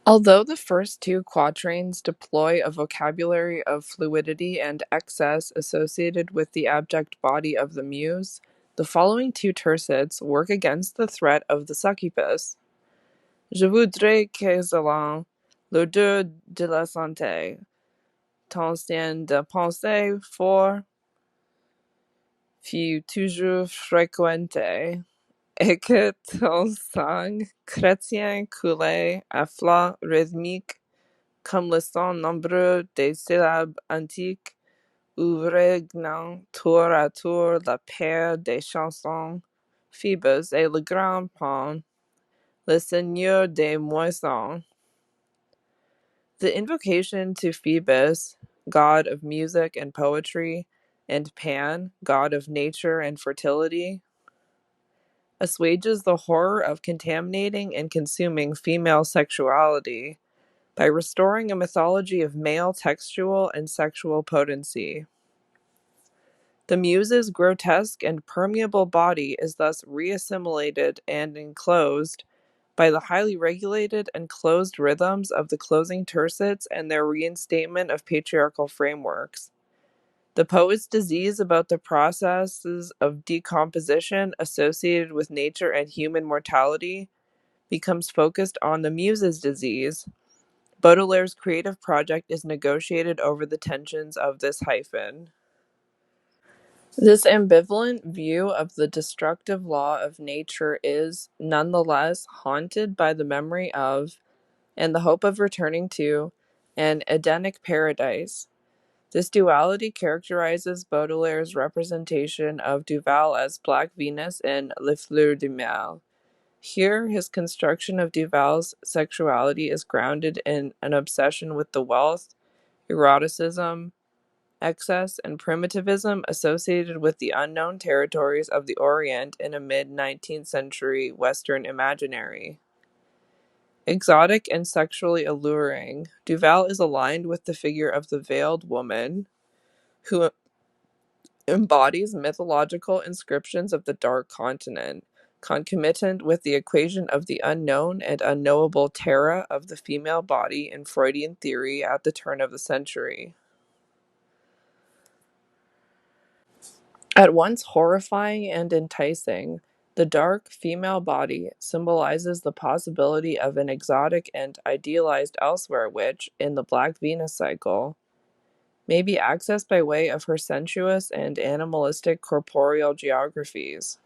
Although the first two quatrains deploy a vocabulary of fluidity and excess associated with the abject body of the muse, the following two tercets work against the threat of the succubus. Je voudrais qu'elles allant l'odeur de la santé, ton de pensée fort fut toujours fréquenté, et que ton sang chrétien coulait à flot rythmique comme le son nombreux des syllabes antiques, où régnant tour à tour la paire des chansons, Phoebus et le grand Pan, le seigneur des moissons. The invocation to Phoebus, god of music and poetry, and Pan, god of nature and fertility, assuages the horror of contaminating and consuming female sexuality by restoring a mythology of male textual and sexual potency. The muse's grotesque and permeable body is thus reassimilated and enclosed by the highly regulated and closed rhythms of the closing tercets and their reinstatement of patriarchal frameworks. The poet's disease about the processes of decomposition associated with nature and human mortality becomes focused on the muse's disease. Baudelaire's creative project is negotiated over the tensions of this hyphen. This ambivalent view of the destructive law of nature is, nonetheless, haunted by the memory of, and the hope of returning to, an Edenic paradise. This duality characterizes Baudelaire's representation of Duval as Black Venus in Les Fleurs du Mal. Here, his construction of Duval's sexuality is grounded in an obsession with the wealth, eroticism, excess, and primitivism associated with the unknown territories of the Orient in a mid-19th century Western imaginary. Exotic and sexually alluring, Duval is aligned with the figure of the veiled woman, who embodies mythological inscriptions of the Dark Continent, concomitant with the equation of the unknown and unknowable terra of the female body in Freudian theory at the turn of the century. At once horrifying and enticing, the dark female body symbolizes the possibility of an exotic and idealized elsewhere which, in the Black Venus cycle, may be accessed by way of her sensuous and animalistic corporeal geographies.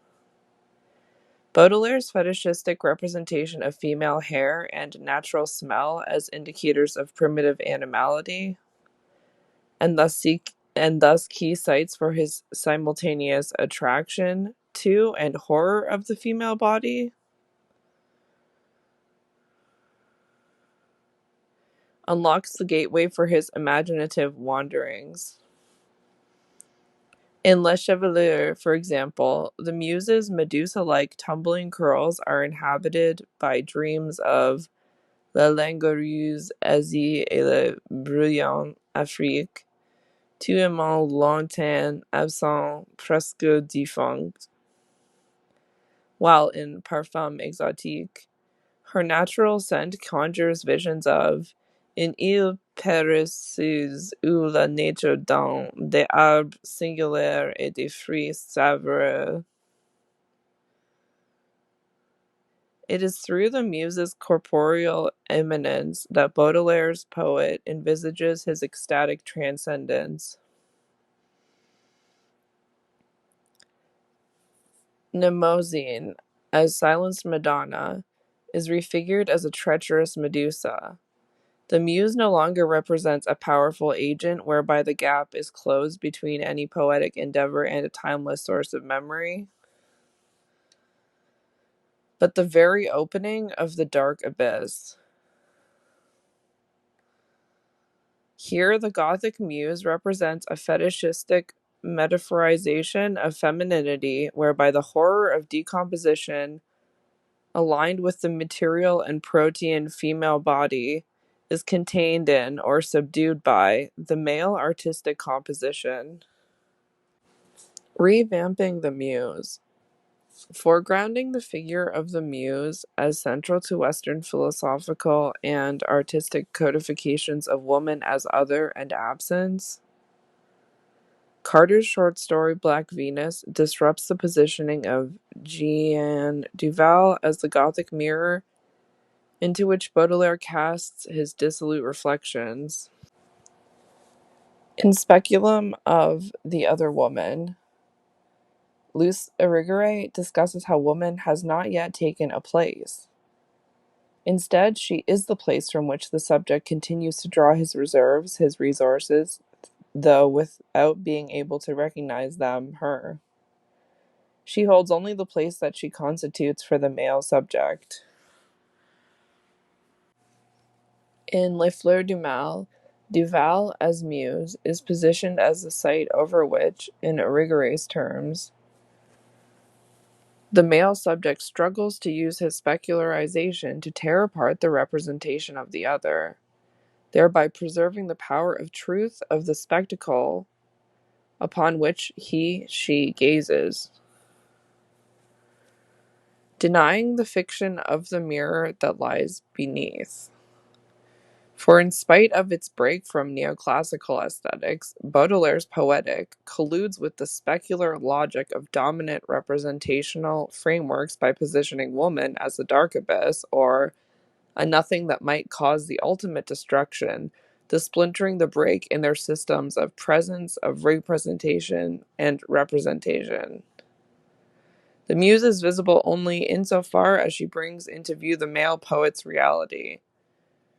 Baudelaire's fetishistic representation of female hair and natural smell as indicators of primitive animality, and thus key sites for his simultaneous attraction to and horror of the female body, unlocks the gateway for his imaginative wanderings. In Les Chevaliers, for example, the muse's Medusa-like tumbling curls are inhabited by dreams of la langoureuse Asie et la bruyante Afrique, two amants lointains, absents, presque defunct, while in Parfum Exotique, her natural scent conjures visions of une île paresseuse où la nature donne des arbres singulaires et des fruits savoureux. It is through the muse's corporeal immanence that Baudelaire's poet envisages his ecstatic transcendence. Mnemosyne, as silenced Madonna, is refigured as a treacherous Medusa. The muse no longer represents a powerful agent whereby the gap is closed between any poetic endeavor and a timeless source of memory, but the very opening of the dark abyss. Here, the Gothic muse represents a fetishistic metaphorization of femininity, whereby the horror of decomposition, aligned with the material and protean female body, is contained in, or subdued by, the male artistic composition. Revamping the muse. Foregrounding the figure of the muse as central to Western philosophical and artistic codifications of woman as other and absence, Carter's short story Black Venus disrupts the positioning of Jean Duval as the Gothic mirror into which Baudelaire casts his dissolute reflections. In Speculum of the Other Woman, Luce Irigaray discusses how woman has not yet taken a place. Instead, she is the place from which the subject continues to draw his reserves, his resources, though without being able to recognize them, her. She holds only the place that she constitutes for the male subject. In Les Fleurs du Mal, Duval, as muse, is positioned as the site over which, in Irigaray's terms, the male subject struggles to use his specularization to tear apart the representation of the other, thereby preserving the power of truth of the spectacle upon which she gazes, denying the fiction of the mirror that lies beneath. For in spite of its break from neoclassical aesthetics, Baudelaire's poetic colludes with the specular logic of dominant representational frameworks by positioning woman as the dark abyss, or a nothing that might cause the ultimate destruction, the splintering the break in their systems of presence, of representation, and representation. The muse is visible only insofar as she brings into view the male poet's reality.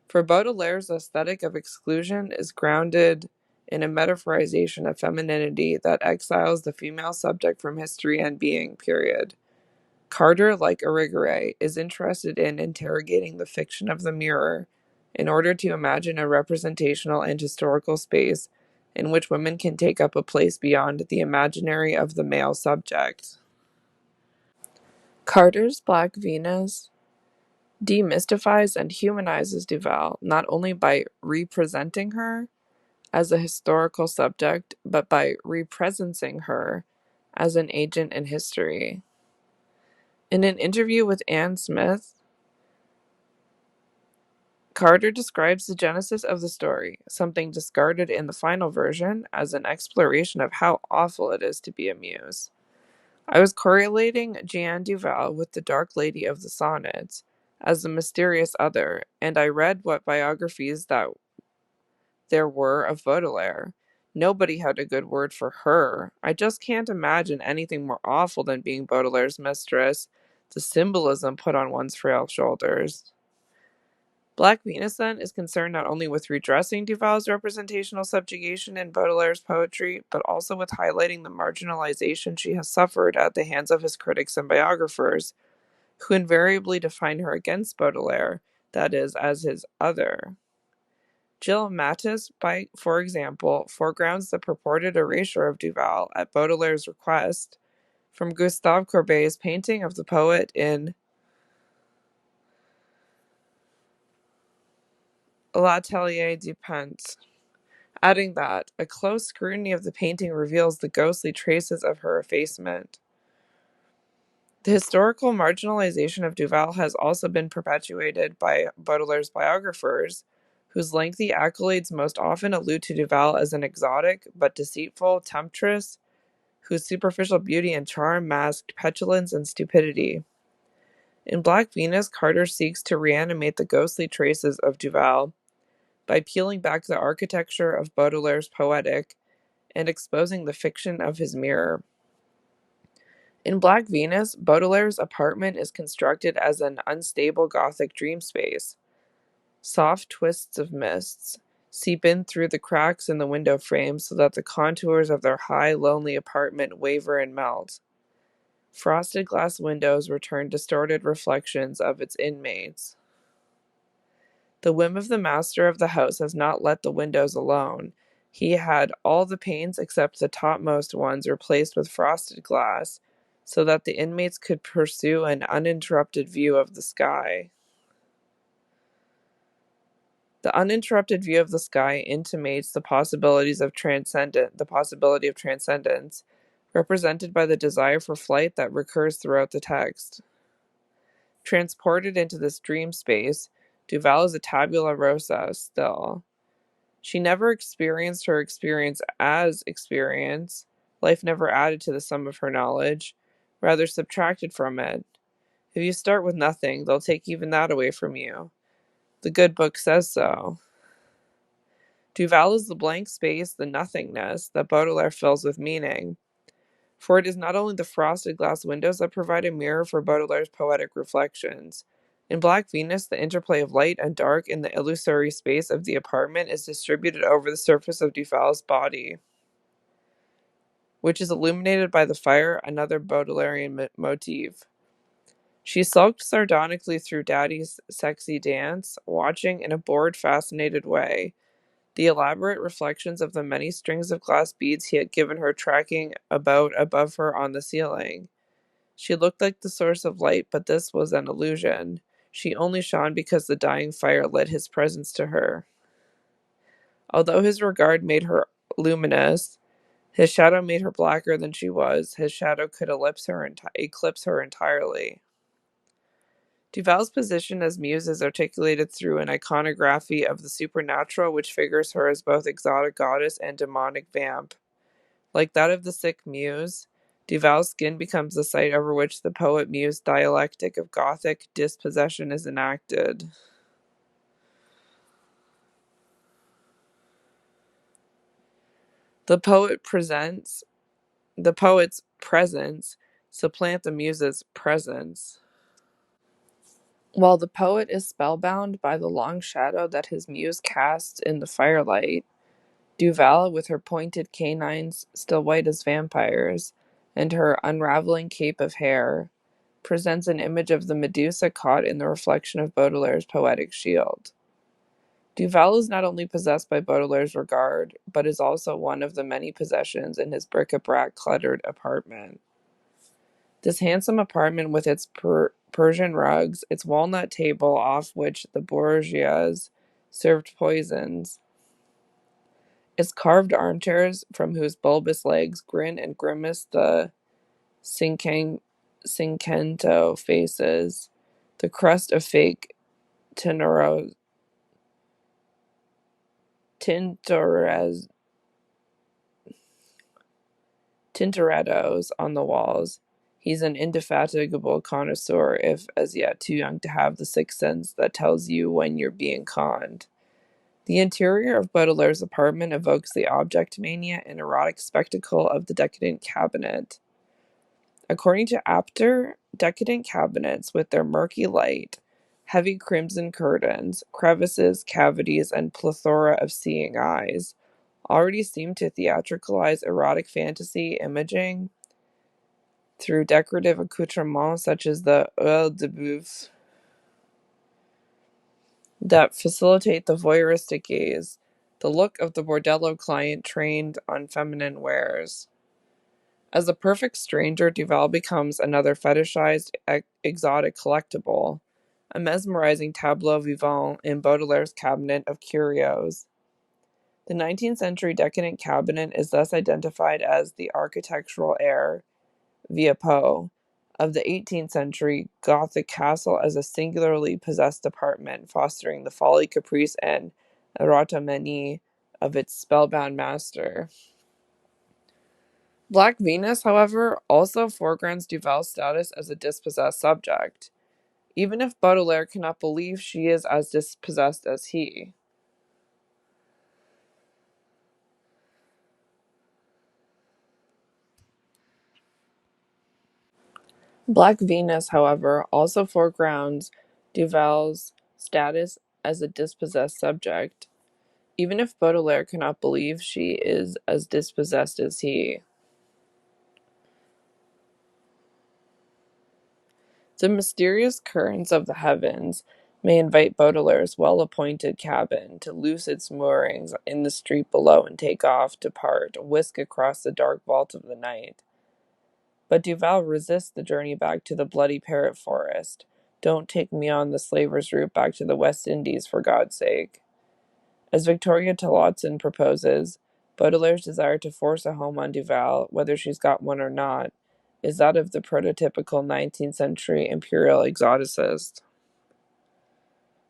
For Baudelaire's aesthetic of exclusion is grounded in a metaphorization of femininity that exiles the female subject from history and being, period. Carter, like Irigaray, is interested in interrogating the fiction of the mirror in order to imagine a representational and historical space in which women can take up a place beyond the imaginary of the male subject. Carter's Black Venus demystifies and humanizes Duval not only by representing her as a historical subject, but by representing her as an agent in history. In an interview with Anne Smith, Carter describes the genesis of the story, something discarded in the final version, as an exploration of how awful it is to be a muse. I was correlating Jeanne Duval with the Dark Lady of the Sonnets as the mysterious other, and I read what biographies that there were of Baudelaire. Nobody had a good word for her. I just can't imagine anything more awful than being Baudelaire's mistress, the symbolism put on one's frail shoulders. Black Venus, then, is concerned not only with redressing Duval's representational subjugation in Baudelaire's poetry, but also with highlighting the marginalization she has suffered at the hands of his critics and biographers, who invariably define her against Baudelaire, that is, as his other. Jill Mattis, for example, foregrounds the purported erasure of Duval at Baudelaire's request from Gustave Courbet's painting of the poet in L'Atelier du Peintre, adding that a close scrutiny of the painting reveals the ghostly traces of her effacement. The historical marginalization of Duval has also been perpetuated by Baudelaire's biographers, whose lengthy accolades most often allude to Duval as an exotic but deceitful temptress whose superficial beauty and charm masked petulance and stupidity. In Black Venus, Carter seeks to reanimate the ghostly traces of Duval by peeling back the architecture of Baudelaire's poetic and exposing the fiction of his mirror. In Black Venus, Baudelaire's apartment is constructed as an unstable Gothic dream space. Soft twists of mists seep in through the cracks in the window frames so that the contours of their high, lonely apartment waver and melt. Frosted glass windows return distorted reflections of its inmates. The whim of the master of the house has not let the windows alone. He had all the panes except the topmost ones replaced with frosted glass, so that the inmates could pursue an uninterrupted view of the sky. The uninterrupted view of the sky intimates the possibility of transcendence, represented by the desire for flight that recurs throughout the text. Transported into this dream space, Duval is a tabula rasa still. She never experienced her experience as experience. Life never added to the sum of her knowledge, rather subtracted from it. If you start with nothing, they'll take even that away from you. The good book says so. Duval is the blank space, the nothingness, that Baudelaire fills with meaning. For it is not only the frosted glass windows that provide a mirror for Baudelaire's poetic reflections. In Black Venus, the interplay of light and dark in the illusory space of the apartment is distributed over the surface of Duval's body, which is illuminated by the fire, another Baudelairean motif. She sulked sardonically through Daddy's sexy dance, watching in a bored, fascinated way the elaborate reflections of the many strings of glass beads he had given her tracking about above her on the ceiling. She looked like the source of light, but this was an illusion. She only shone because the dying fire lit his presence to her. Although his regard made her luminous, his shadow made her blacker than she was. His shadow could eclipse her entirely. Duval's position as muse is articulated through an iconography of the supernatural which figures her as both exotic goddess and demonic vamp. Like that of the sick muse, Duval's skin becomes the site over which the poet-muse dialectic of Gothic dispossession is enacted. The poet's presence supplant the muse's presence. While the poet is spellbound by the long shadow that his muse casts in the firelight, Duval, with her pointed canines, still white as vampires, and her unraveling cape of hair, presents an image of the Medusa caught in the reflection of Baudelaire's poetic shield. Duval is not only possessed by Baudelaire's regard, but is also one of the many possessions in his bric-a-brac cluttered apartment. This handsome apartment with its Persian rugs, its walnut table off which the Borgias served poisons, its carved armchairs from whose bulbous legs grin and grimace the Cinquecento faces, the crust of fake tintorettos on the walls. He's an indefatigable connoisseur, if as yet too young to have the sixth sense that tells you when you're being conned. The interior of Baudelaire's apartment evokes the object mania and erotic spectacle of the decadent cabinet. According to Apter, decadent cabinets with their murky light, heavy crimson curtains, crevices, cavities, and plethora of seeing eyes already seem to theatricalize erotic fantasy imaging through decorative accoutrements such as the oeil de boeuf that facilitate the voyeuristic gaze, the look of the bordello client trained on feminine wares. As a perfect stranger, Duval becomes another fetishized, exotic collectible, a mesmerizing tableau vivant in Baudelaire's cabinet of curios. The 19th century decadent cabinet is thus identified as the architectural heir, via Poe, of the 18th century Gothic castle as a singularly possessed apartment, fostering the folly, caprice, and erotomanie of its spellbound master. Black Venus, however, also foregrounds Duval's status as a dispossessed subject, even if Baudelaire cannot believe she is as dispossessed as he. Black Venus, however, also foregrounds Duval's status as a dispossessed subject, even if Baudelaire cannot believe she is as dispossessed as he. The mysterious currents of the heavens may invite Baudelaire's well-appointed cabin to loose its moorings in the street below and take off, depart, whisk across the dark vault of the night. But Duval resists the journey back to the bloody parrot forest. Don't take me on the slaver's route back to the West Indies, for God's sake. As Victoria Tillotson proposes, Baudelaire's desire to force a home on Duval, whether she's got one or not, is that of the prototypical 19th century imperial exoticist.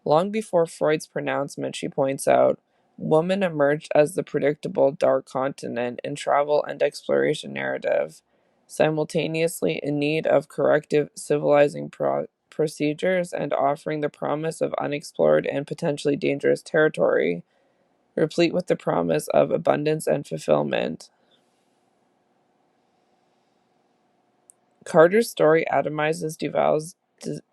Long before Freud's pronouncement, she points out, woman emerged as the predictable dark continent in travel and exploration narrative, simultaneously in need of corrective civilizing procedures and offering the promise of unexplored and potentially dangerous territory, replete with the promise of abundance and fulfillment. Carter's story atomizes Duval's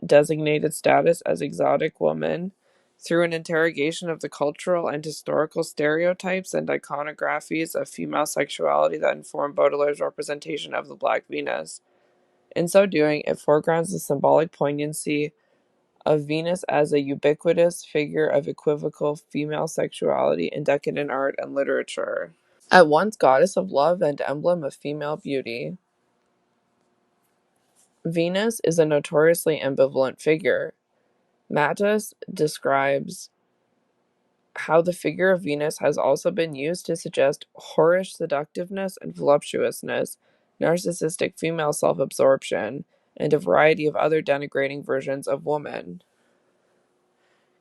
designated status as exotic woman through an interrogation of the cultural and historical stereotypes and iconographies of female sexuality that inform Baudelaire's representation of the Black Venus. In so doing, it foregrounds the symbolic poignancy of Venus as a ubiquitous figure of equivocal female sexuality in decadent art and literature. At once goddess of love and emblem of female beauty, Venus is a notoriously ambivalent figure. Mattis describes how the figure of Venus has also been used to suggest whorish seductiveness and voluptuousness, narcissistic female self-absorption, and a variety of other denigrating versions of woman.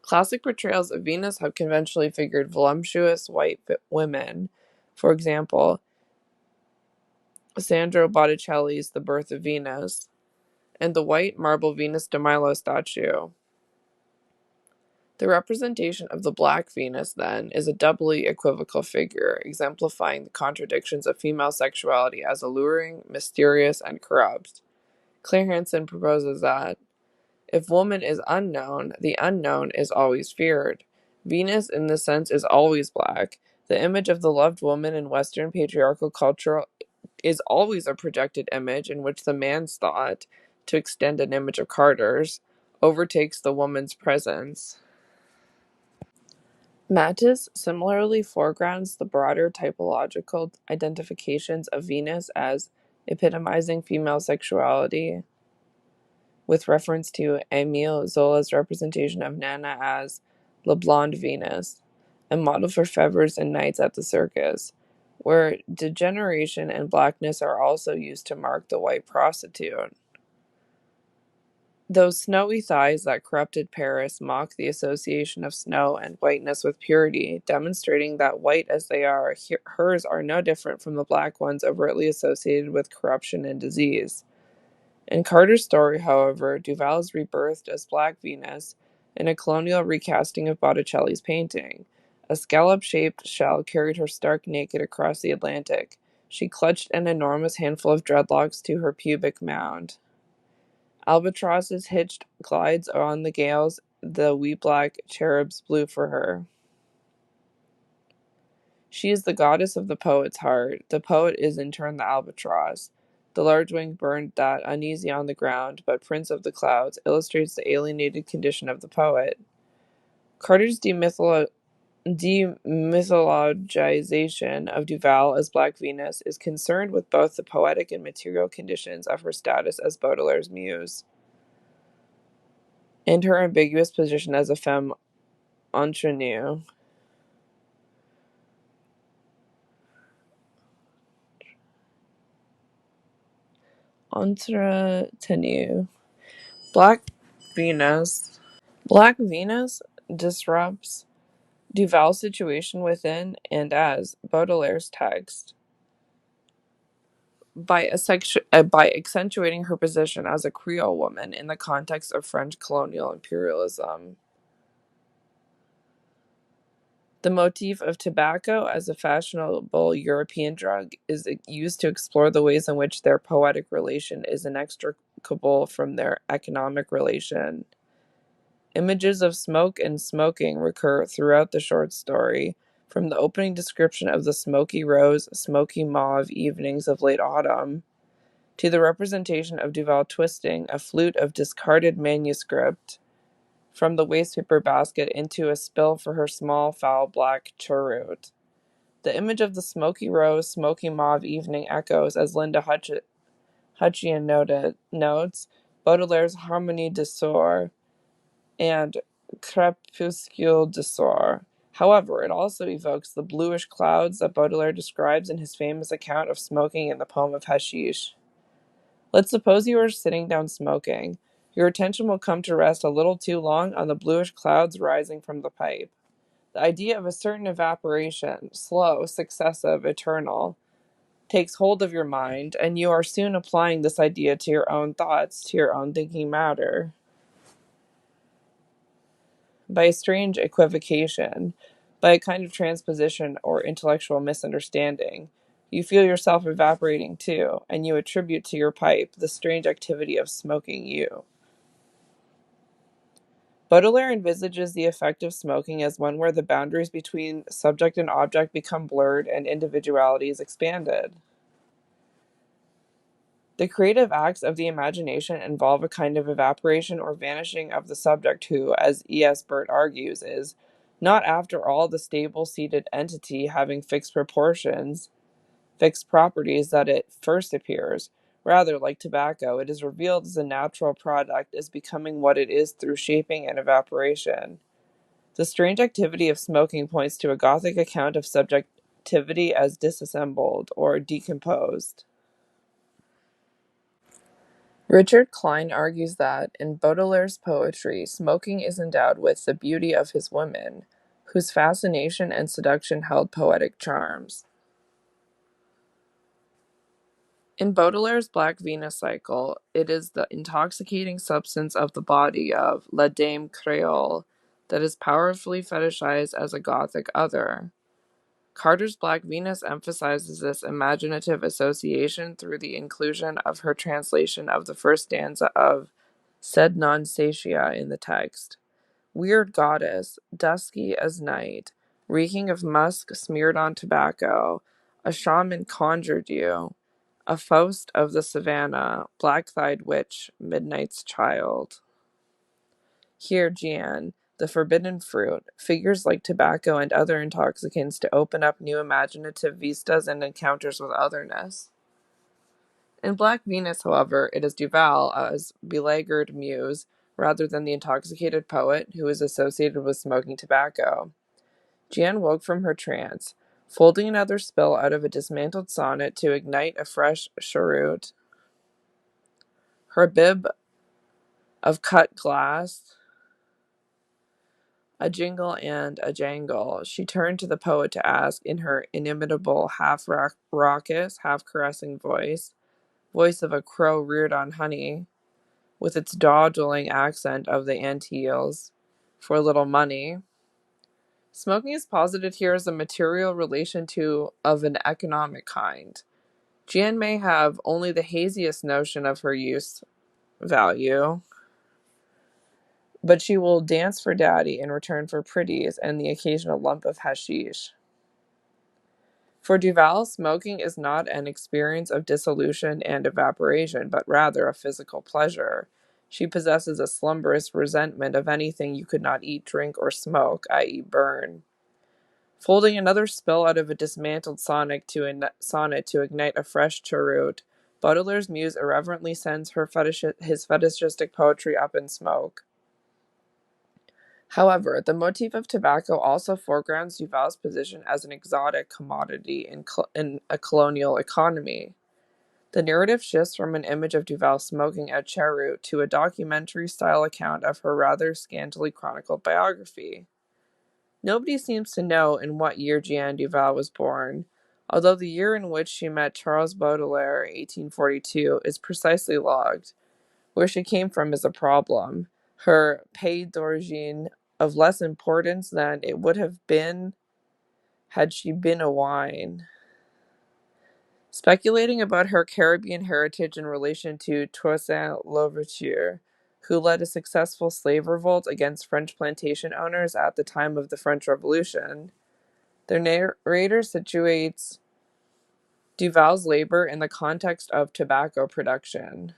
Classic portrayals of Venus have conventionally figured voluptuous white women. For example, Sandro Botticelli's The Birth of Venus, and the white marble Venus de Milo statue. The representation of the Black Venus, then, is a doubly equivocal figure, exemplifying the contradictions of female sexuality as alluring, mysterious, and corrupt. Claire Hansen proposes that, if woman is unknown, the unknown is always feared. Venus, in this sense, is always black. The image of the loved woman in Western patriarchal culture is always a projected image in which the man's thought, to extend an image of Carter's, overtakes the woman's presence. Mattis similarly foregrounds the broader typological identifications of Venus as epitomizing female sexuality, with reference to Émile Zola's representation of Nana as La Blonde Venus, a model for fevers and nights at the circus, where degeneration and blackness are also used to mark the white prostitute. Those snowy thighs that corrupted Paris mock the association of snow and whiteness with purity, demonstrating that white as they are, hers are no different from the black ones overtly associated with corruption and disease. In Carter's story, however, Duval is rebirthed as Black Venus in a colonial recasting of Botticelli's painting. A scallop-shaped shell carried her stark naked across the Atlantic. She clutched an enormous handful of dreadlocks to her pubic mound. Albatrosses hitched glides on the gales, the wee black cherubs blew for her. She is the goddess of the poet's heart. The poet is in turn the albatross. The large-winged bird that, uneasy on the ground, but prince of the clouds, illustrates the alienated condition of the poet. Carter's demythologization of Duval as Black Venus is concerned with both the poetic and material conditions of her status as Baudelaire's muse, and her ambiguous position as a femme ingenue. Entretenue. Black Venus disrupts Duval's situation within and as Baudelaire's text by accentuating her position as a Creole woman in the context of French colonial imperialism. The motif of tobacco as a fashionable European drug is used to explore the ways in which their poetic relation is inextricable from their economic relation. Images of smoke and smoking recur throughout the short story, from the opening description of the smoky rose, smoky mauve evenings of late autumn, to the representation of Duval twisting a flute of discarded manuscript from the wastepaper basket into a spill for her small, foul black cheroot. The image of the smoky rose, smoky mauve evening echoes, as Linda Hutchian notes, Baudelaire's Harmonie du Soir and Crépuscule du Soir, However, it also evokes the bluish clouds that Baudelaire describes in his famous account of smoking in the poem of Hashish. Let's suppose you are sitting down smoking. Your attention will come to rest a little too long on the bluish clouds rising from the pipe. The idea of a certain evaporation, slow, successive, eternal, takes hold of your mind, and you are soon applying this idea to your own thoughts, to your own thinking matter. By a strange equivocation, by a kind of transposition or intellectual misunderstanding, you feel yourself evaporating too, and you attribute to your pipe the strange activity of smoking you. Baudelaire envisages the effect of smoking as one where the boundaries between subject and object become blurred and individuality is expanded. The creative acts of the imagination involve a kind of evaporation or vanishing of the subject who, as E.S. Burt argues, is not after all the stable seated entity having fixed proportions, fixed properties that it first appears. Rather, like tobacco, it is revealed as a natural product as becoming what it is through shaping and evaporation. The strange activity of smoking points to a Gothic account of subjectivity as disassembled or decomposed. Richard Klein argues that, in Baudelaire's poetry, smoking is endowed with the beauty of his women, whose fascination and seduction held poetic charms. In Baudelaire's Black Venus cycle, it is the intoxicating substance of the body of La Dame Creole that is powerfully fetishized as a Gothic other. Carter's Black Venus emphasizes this imaginative association through the inclusion of her translation of the first stanza of Sed non satia in the text. Weird goddess, dusky as night, reeking of musk smeared on tobacco, a shaman conjured you, a Faust of the savannah, black-thighed witch, midnight's child. Here, Gian, the forbidden fruit, figures like tobacco and other intoxicants to open up new imaginative vistas and encounters with otherness. In Black Venus, however, it is Duval as beleaguered muse, rather than the intoxicated poet who is associated with smoking tobacco. Gian woke from her trance, folding another spill out of a dismantled sonnet to ignite a fresh cheroot. Her bib of cut glass, a jingle and a jangle, she turned to the poet to ask, in her inimitable, half-raucous, half-caressing voice of a crow reared on honey, with its dawdling accent of the Antilles, for a little money. Smoking is posited here as a material relation of an economic kind. Gian may have only the haziest notion of her use value, but she will dance for daddy in return for pretties and the occasional lump of hashish. For Duval, smoking is not an experience of dissolution and evaporation, but rather a physical pleasure. She possesses a slumberous resentment of anything you could not eat, drink, or smoke, i.e. burn. Folding another spill out of a dismantled sonnet to ignite a fresh cheroot, Baudelaire's muse irreverently sends his fetishistic poetry up in smoke. However, the motif of tobacco also foregrounds Duval's position as an exotic commodity in a colonial economy. The narrative shifts from an image of Duval smoking a cheroot to a documentary-style account of her rather scantily chronicled biography. Nobody seems to know in what year Jeanne Duval was born, although the year in which she met Charles Baudelaire, 1842, is precisely logged. Where she came from is a problem. Her pays d'origine of less importance than it would have been had she been a wine. Speculating about her Caribbean heritage in relation to Toussaint Louverture, who led a successful slave revolt against French plantation owners at the time of the French Revolution, the narrator situates Duval's labor in the context of tobacco production.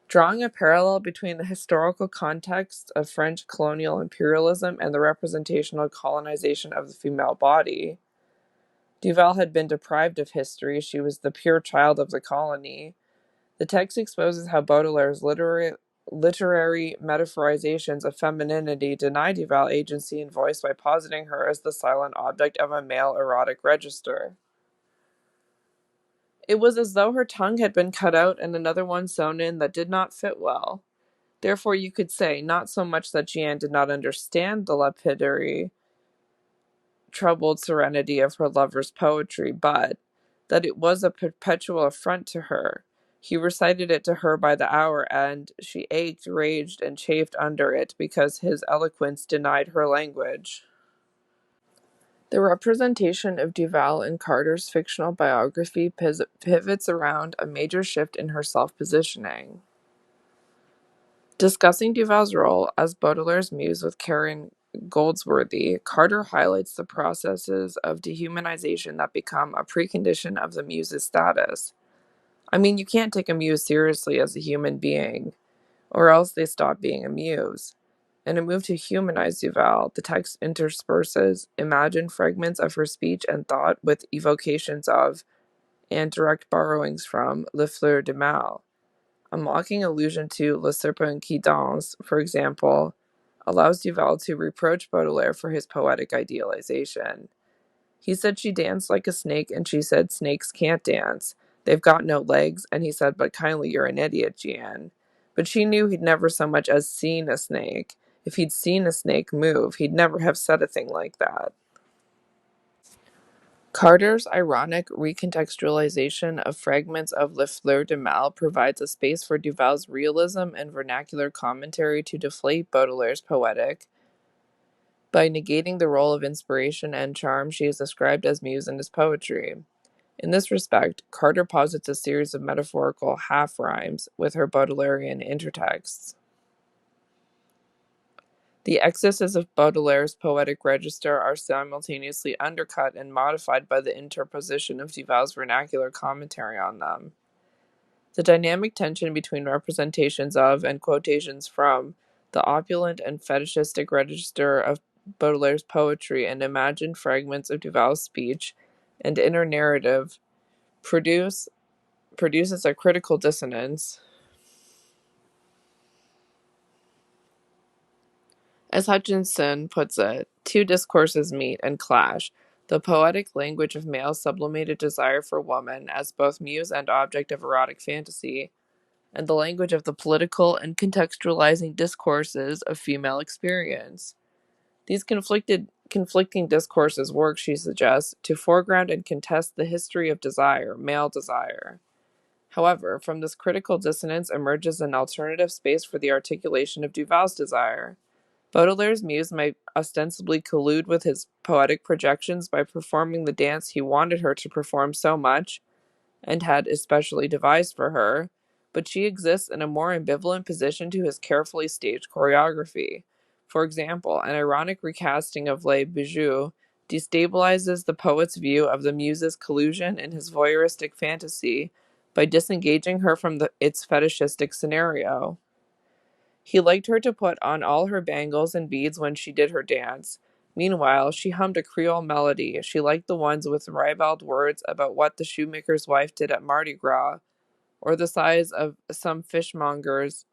Drawing a parallel between the historical context of French colonial imperialism and the representational colonization of the female body, Duval had been deprived of history. She was the pure child of the colony. The text exposes how Baudelaire's literary metaphorizations of femininity deny Duval agency and voice by positing her as the silent object of a male erotic register. It was as though her tongue had been cut out and another one sewn in that did not fit well. Therefore, you could say, not so much that Jeanne did not understand the lapidary, troubled serenity of her lover's poetry, but that it was a perpetual affront to her. He recited it to her by the hour, and she ached, raged, and chafed under it because his eloquence denied her language. The representation of Duval in Carter's fictional biography pivots around a major shift in her self-positioning. Discussing Duval's role as Baudelaire's muse with Karen Goldsworthy, Carter highlights the processes of dehumanization that become a precondition of the muse's status. I mean, you can't take a muse seriously as a human being, or else they stop being a muse. In a move to humanize Duval, the text intersperses imagined fragments of her speech and thought with evocations of, and direct borrowings from, Le Fleur de Mal. A mocking allusion to Le Serpent qui danse, for example, allows Duval to reproach Baudelaire for his poetic idealization. He said she danced like a snake, and she said snakes can't dance. They've got no legs, and he said, but kindly, you're an idiot, Jeanne. But she knew he'd never so much as seen a snake. If he'd seen a snake move, he'd never have said a thing like that. Carter's ironic recontextualization of fragments of Le Fleur de Mal provides a space for Duval's realism and vernacular commentary to deflate Baudelaire's poetic by negating the role of inspiration and charm she is ascribed as muse in his poetry. In this respect, Carter posits a series of metaphorical half-rhymes with her Baudelairean intertexts. The excesses of Baudelaire's poetic register are simultaneously undercut and modified by the interposition of Duval's vernacular commentary on them. The dynamic tension between representations of and quotations from the opulent and fetishistic register of Baudelaire's poetry and imagined fragments of Duval's speech and inner narrative produces a critical dissonance. As Hutchinson puts it, two discourses meet and clash: the poetic language of male sublimated desire for woman as both muse and object of erotic fantasy, and the language of the political and contextualizing discourses of female experience. These conflicting discourses work, she suggests, to foreground and contest the history of desire, male desire. However, from this critical dissonance emerges an alternative space for the articulation of Duval's desire. Baudelaire's muse might ostensibly collude with his poetic projections by performing the dance he wanted her to perform so much, and had especially devised for her, but she exists in a more ambivalent position to his carefully staged choreography. For example, an ironic recasting of Les Bijoux destabilizes the poet's view of the muse's collusion in his voyeuristic fantasy by disengaging her from its fetishistic scenario. He liked her to put on all her bangles and beads when she did her dance. Meanwhile, she hummed a Creole melody. She liked the ones with ribald words about what the shoemaker's wife did at Mardi Gras, or the size of some fisherman's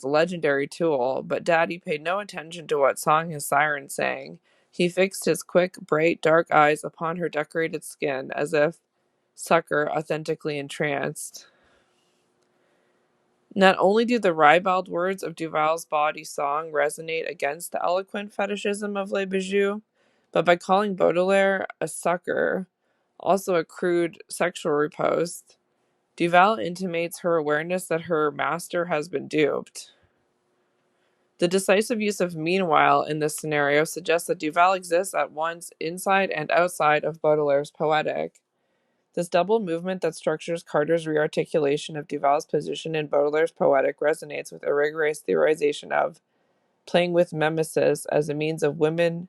legendary tool, but Daddy paid no attention to what song his siren sang. He fixed his quick, bright, dark eyes upon her decorated skin, as if sucker authentically entranced. Not only do the ribald words of Duval's bawdy song resonate against the eloquent fetishism of Les Bijoux, but by calling Baudelaire a sucker, also a crude sexual riposte, Duval intimates her awareness that her master has been duped. The decisive use of meanwhile in this scenario suggests that Duval exists at once inside and outside of Baudelaire's poetic. This double movement that structures Carter's rearticulation of Duval's position in Baudelaire's poetic resonates with a rigorous theorization of playing with mimesis as a means of woman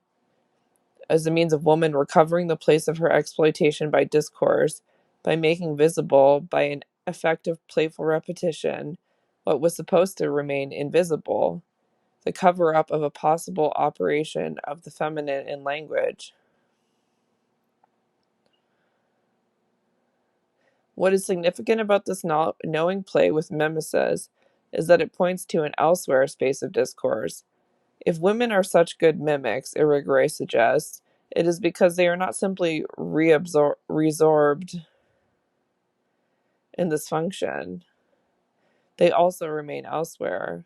recovering the place of her exploitation by discourse, by making visible, by an effect of playful repetition, what was supposed to remain invisible, the cover-up of a possible operation of the feminine in language. What is significant about this knowing play with mimesis is that it points to an elsewhere space of discourse. If women are such good mimics, Irigaray suggests, it is because they are not simply resorbed in this function. They also remain elsewhere.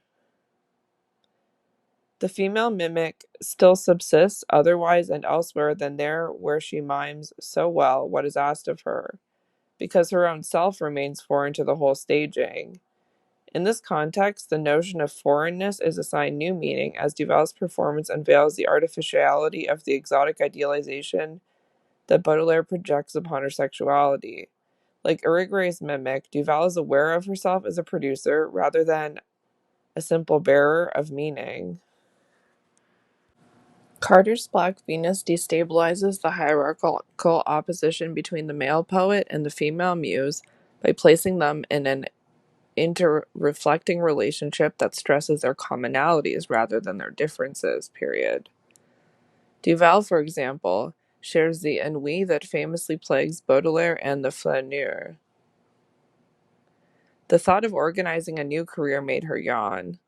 The female mimic still subsists otherwise and elsewhere than there where she mimes so well what is asked of her, because her own self remains foreign to the whole staging. In this context, the notion of foreignness is assigned new meaning as Duval's performance unveils the artificiality of the exotic idealization that Baudelaire projects upon her sexuality. Like Irigaray's mimic, Duval is aware of herself as a producer rather than a simple bearer of meaning. Carter's Black Venus destabilizes the hierarchical opposition between the male poet and the female muse by placing them in an inter-reflecting relationship that stresses their commonalities rather than their differences, period. Duval, for example, shares the ennui that famously plagues Baudelaire and the flaneur. The thought of organizing a new career made her yawn.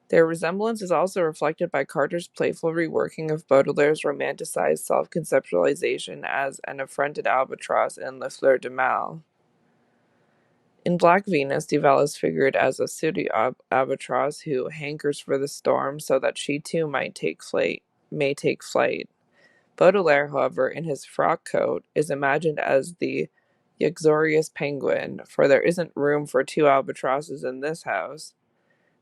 Their resemblance is also reflected by Carter's playful reworking of Baudelaire's romanticized self-conceptualization as an affronted albatross in Le Fleur de Mal. In Black Venus, Duval is figured as a sooty albatross who hankers for the storm so that she too may take flight. Baudelaire, however, in his frock coat, is imagined as the uxorious penguin, for there isn't room for two albatrosses in this house.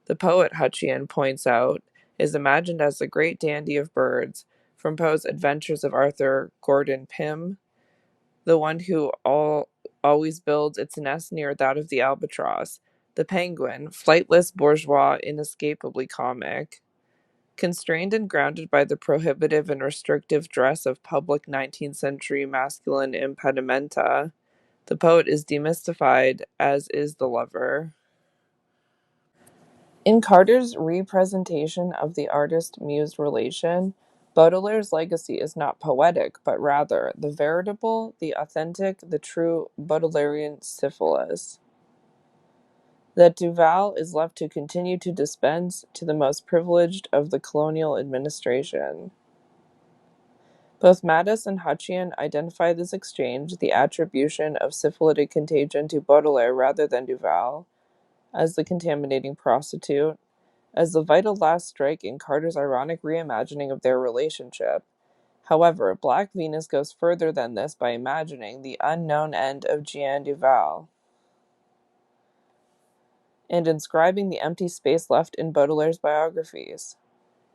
The poet, Hutcheon points out, is imagined as the great dandy of birds, from Poe's Adventures of Arthur Gordon Pym, the one who always builds its nest near that of the albatross, the penguin, flightless bourgeois, inescapably comic. Constrained and grounded by the prohibitive and restrictive dress of public 19th century masculine impedimenta, the poet is demystified, as is the lover. In Carter's representation of the artist-muse relation, Baudelaire's legacy is not poetic, but rather the veritable, the authentic, the true Baudelairean syphilis. That Duval is left to continue to dispense to the most privileged of the colonial administration. Both Mattis and Hutcheon identify this exchange, the attribution of syphilitic contagion to Baudelaire rather than Duval, as the contaminating prostitute, as the vital last strike in Carter's ironic reimagining of their relationship. However, Black Venus goes further than this by imagining the unknown end of Jeanne Duval and inscribing the empty space left in Baudelaire's biographies.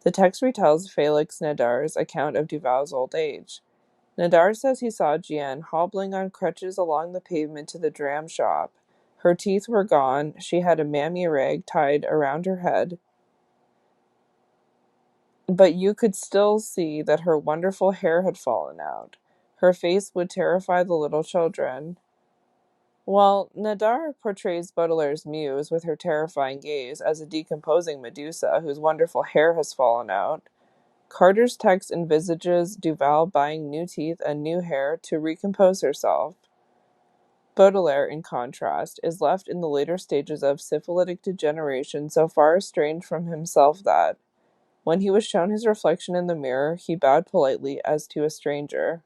The text retells Felix Nadar's account of Duval's old age. Nadar says he saw Jeanne hobbling on crutches along the pavement to the dram shop. Her teeth were gone, she had a mammy rag tied around her head, but you could still see that her wonderful hair had fallen out. Her face would terrify the little children. While Nadar portrays Baudelaire's muse with her terrifying gaze as a decomposing Medusa whose wonderful hair has fallen out, Carter's text envisages Duval buying new teeth and new hair to recompose herself. Baudelaire, in contrast, is left in the later stages of syphilitic degeneration so far estranged from himself that, when he was shown his reflection in the mirror, he bowed politely as to a stranger.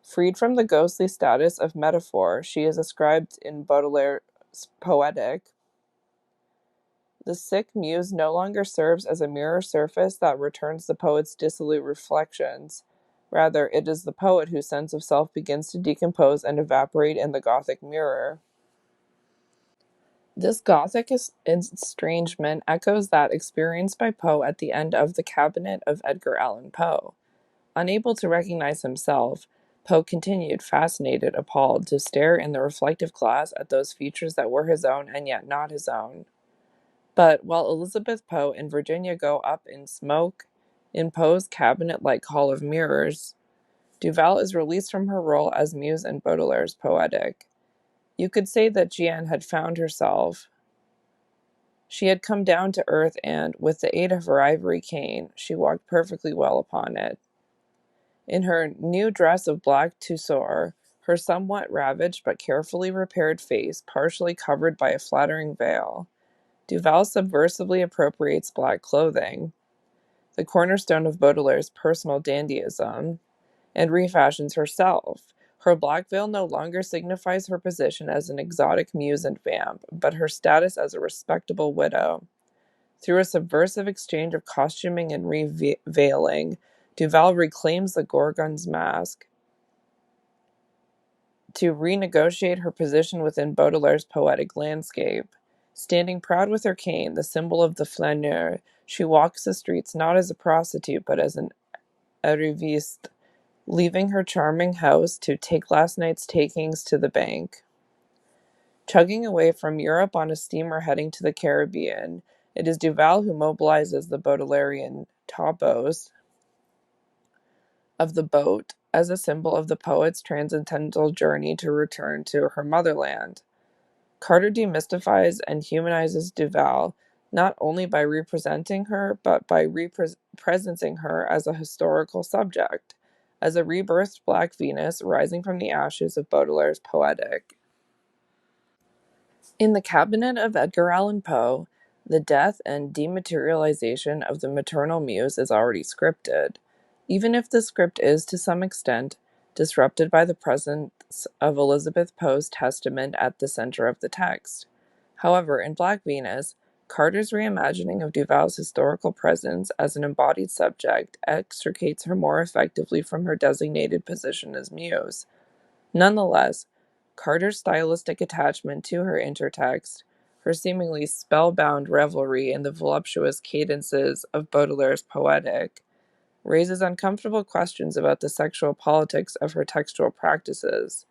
Freed from the ghostly status of metaphor she is ascribed in Baudelaire's Poetic, the sick muse no longer serves as a mirror surface that returns the poet's dissolute reflections. Rather, it is the poet whose sense of self begins to decompose and evaporate in the Gothic mirror. This Gothic estrangement echoes that experienced by Poe at the end of The Cabinet of Edgar Allan Poe. Unable to recognize himself, Poe continued, fascinated, appalled, to stare in the reflective glass at those features that were his own and yet not his own. But while Elizabeth Poe and Virginia go up in smoke in Poe's cabinet-like hall of mirrors, Duval is released from her role as muse in Baudelaire's Poetic. You could say that Jeanne had found herself. She had come down to earth and, with the aid of her ivory cane, she walked perfectly well upon it. In her new dress of black tussore, her somewhat ravaged but carefully repaired face partially covered by a flattering veil. Duval subversively appropriates black clothing, the cornerstone of Baudelaire's personal dandyism, and refashions herself. Her black veil no longer signifies her position as an exotic muse and vamp, but her status as a respectable widow. Through a subversive exchange of costuming and reveiling, Duval reclaims the Gorgon's mask to renegotiate her position within Baudelaire's poetic landscape. Standing proud with her cane, the symbol of the flaneur, she walks the streets not as a prostitute but as an arriviste, leaving her charming house to take last night's takings to the bank. Chugging away from Europe on a steamer heading to the Caribbean, it is Duval who mobilizes the Baudelairian tableaux of the boat as a symbol of the poet's transcendental journey to return to her motherland. Carter demystifies and humanizes Duval not only by representing her, but by presenting her as a historical subject, as a rebirthed Black Venus rising from the ashes of Baudelaire's poetic. In the cabinet of Edgar Allan Poe, the death and dematerialization of the maternal muse is already scripted, even if the script is, to some extent, disrupted by the presence of Elizabeth Poe's testament at the center of the text. However, in Black Venus, Carter's reimagining of Duval's historical presence as an embodied subject extricates her more effectively from her designated position as muse. Nonetheless, Carter's stylistic attachment to her intertext, her seemingly spellbound revelry in the voluptuous cadences of Baudelaire's poetic, raises uncomfortable questions about the sexual politics of her textual practices.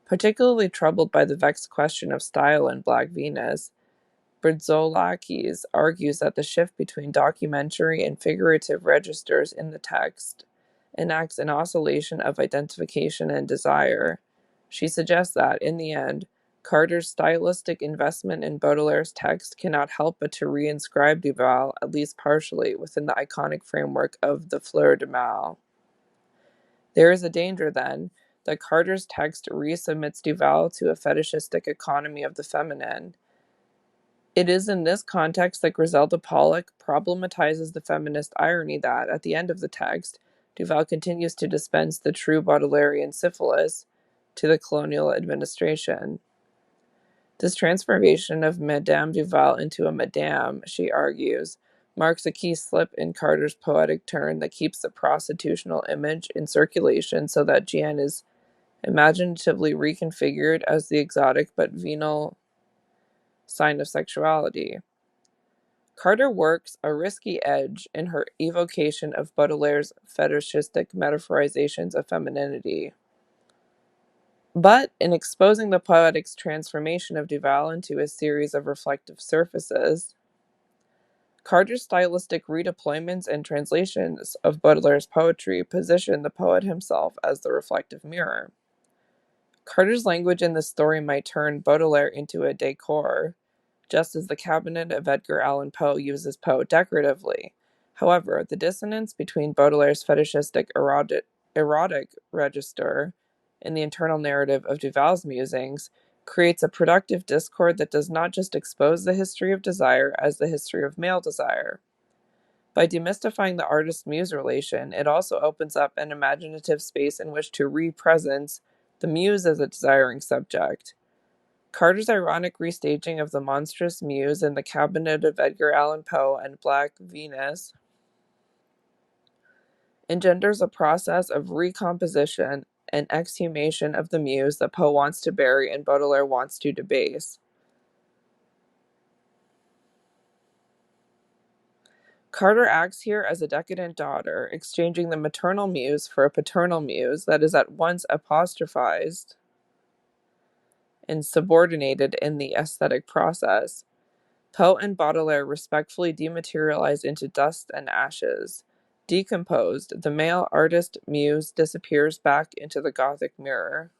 Particularly troubled by the vexed question of style in Black Venus, Brzoulakis argues that the shift between documentary and figurative registers in the text enacts an oscillation of identification and desire. She suggests that, in the end, Carter's stylistic investment in Baudelaire's text cannot help but to reinscribe Duval, at least partially, within the iconic framework of the Fleur de Mal. There is a danger, then, that Carter's text resubmits Duval to a fetishistic economy of the feminine. It is in this context that Griselda Pollock problematizes the feminist irony that, at the end of the text, Duval continues to dispense the true Baudelairean syphilis to the colonial administration. This transformation of Madame Duval into a Madame, she argues, marks a key slip in Carter's poetic turn that keeps the prostitutional image in circulation so that Jeanne is imaginatively reconfigured as the exotic but venal sign of sexuality. Carter works a risky edge in her evocation of Baudelaire's fetishistic metaphorizations of femininity. But in exposing the poetic's transformation of Duval into a series of reflective surfaces, Carter's stylistic redeployments and translations of Baudelaire's poetry position the poet himself as the reflective mirror. Carter's language in this story might turn Baudelaire into a decor, just as the cabinet of Edgar Allan Poe uses Poe decoratively. However, the dissonance between Baudelaire's fetishistic erotic register and the internal narrative of Duval's musings creates a productive discord that does not just expose the history of desire as the history of male desire. By demystifying the artist-muse relation, it also opens up an imaginative space in which to re-presence the muse as a desiring subject. Carter's ironic restaging of the monstrous muse in the cabinet of Edgar Allan Poe and Black Venus engenders a process of recomposition and exhumation of the muse that Poe wants to bury and Baudelaire wants to debase. Carter acts here as a decadent daughter, exchanging the maternal muse for a paternal muse that is at once apostrophized and subordinated in the aesthetic process. Poe and Baudelaire respectfully dematerialize into dust and ashes. Decomposed, the male artist muse disappears back into the Gothic mirror.